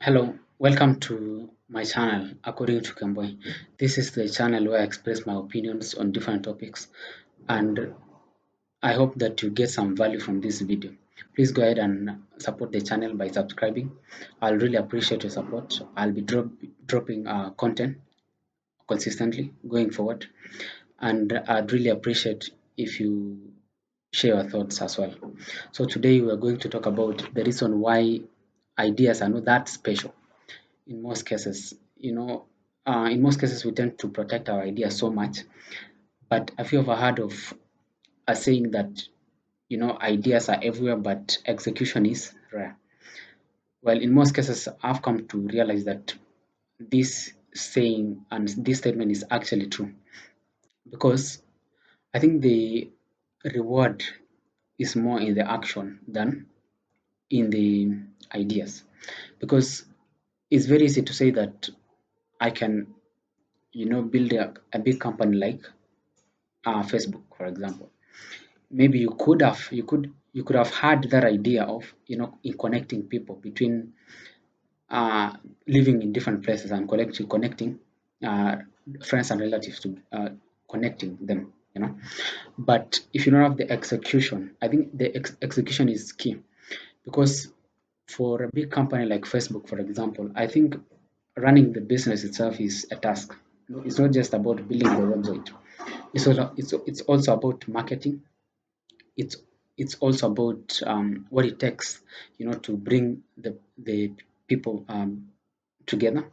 Hello, welcome to my channel, According to Kamboy. This is the channel where I express my opinions on different topics, and I hope that you get some value from this video. Please go ahead and support the channel by subscribing. I'll really appreciate your support. I'll be dropping content consistently going forward, and I'd really appreciate if you share your thoughts as well. So today we are going to talk about the reason why ideas are not that special in most cases. In most cases we tend to protect our ideas so much, but have you ever heard of a saying that ideas are everywhere but execution is rare? Well, in most cases I've come to realize that this saying and this statement is actually true, because I think the reward is more in the action than in the ideas, because it's very easy to say that I can build a big company like Facebook, for example. Maybe you could have had that idea of in connecting people between uh, living in different places and connecting uh, friends and relatives to connecting them. But if you don't have the execution, I think the execution is key, because for a big company like Facebook, for example, I think running the business itself is a task. It's not just about building the website. It's also about marketing. It's it's also about what it takes, to bring the people together,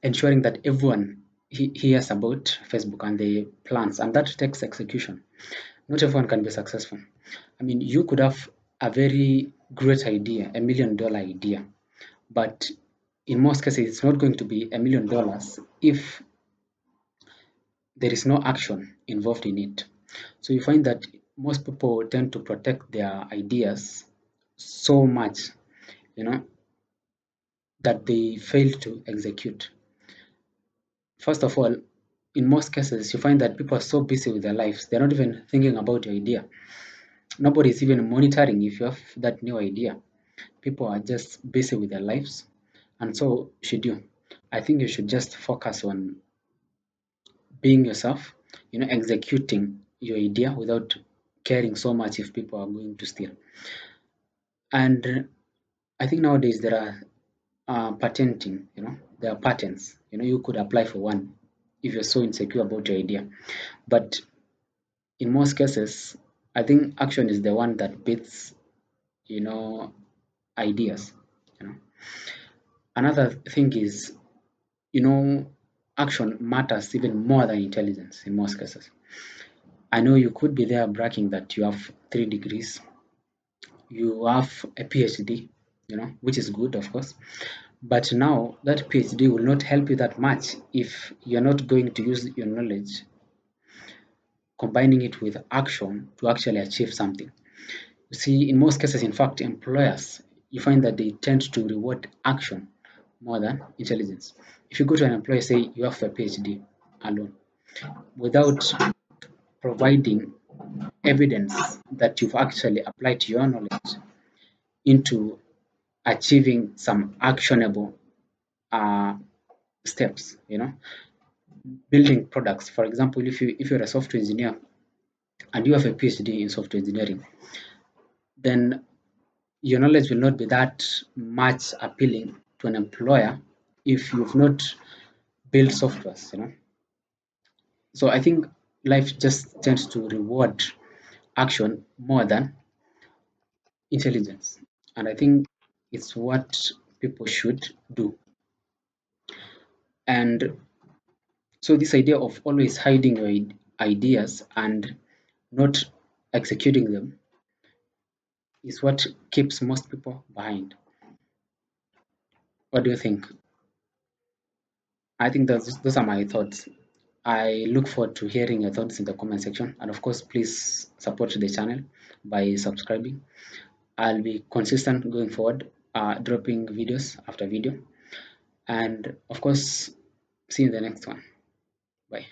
ensuring that everyone hears about Facebook and the plans, and that takes execution. Not everyone can be successful. I mean, you could have a very great idea, $1 million idea, but in most cases, it's not going to be $1 million if there is no action involved in it. So you find that most people tend to protect their ideas so much, you know, that they fail to execute. First of all, in most cases, you find that people are so busy with their lives, they're not even thinking about your idea. Nobody is even monitoring if you have that new idea. People are just busy with their lives, and so should you. I think you should just focus on being yourself, executing your idea without caring so much if people are going to steal. And I think nowadays there are patenting, there are patents. You could apply for one if you're so insecure about your idea. But in most cases, I think action is the one that beats, you know, ideas. You know. Another thing is, you know, action matters even more than intelligence in most cases. I know you could be there bragging that you have 3 degrees, you have a PhD, which is good, of course. But now that PhD will not help you that much if you're not going to use your knowledge, combining it with action to actually achieve something. You see, in most cases, in fact, employers, you find that they tend to reward action more than intelligence. If you go to an employer, say you have a PhD alone, without providing evidence that you've actually applied your knowledge into achieving some actionable uh, steps, building products. For example, if you're a software engineer and you have a PhD in software engineering, then your knowledge will not be that much appealing to an employer if you've not built softwares. So I think life just tends to reward action more than intelligence, and I think it's what people should do. And so this idea of always hiding your ideas and not executing them is what keeps most people behind. What do you think? I think those are my thoughts. I look forward to hearing your thoughts in the comment section, and of course, please support the channel by subscribing. I'll be consistent going forward, dropping videos after video, and of course, see you in the next one. Bye.